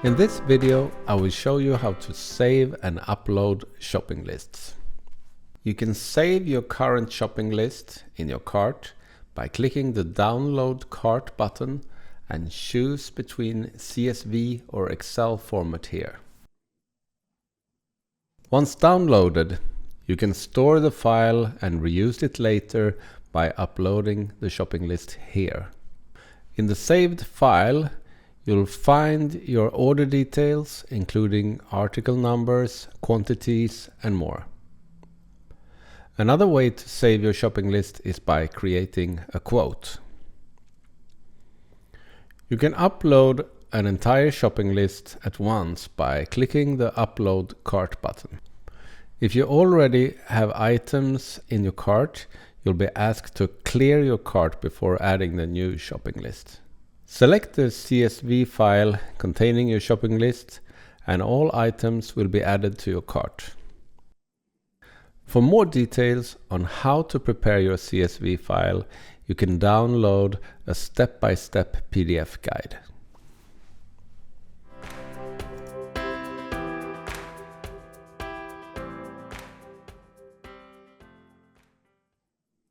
In this video, I will show you how to save and upload shopping lists. You can save your current shopping list in your cart by clicking the Download Cart button and choose between CSV or Excel format here. Once downloaded, you can store the file and reuse it later by uploading the shopping list here. In the saved file, you'll find your order details, including article numbers, quantities, and more. Another way to save your shopping list is by creating a quote. You can upload an entire shopping list at once by clicking the Upload Cart button. If you already have items in your cart, you'll be asked to clear your cart before adding the new shopping list. Select the CSV file containing your shopping list and all items will be added to your cart. For more details on how to prepare your CSV file, you can download a step-by-step PDF guide.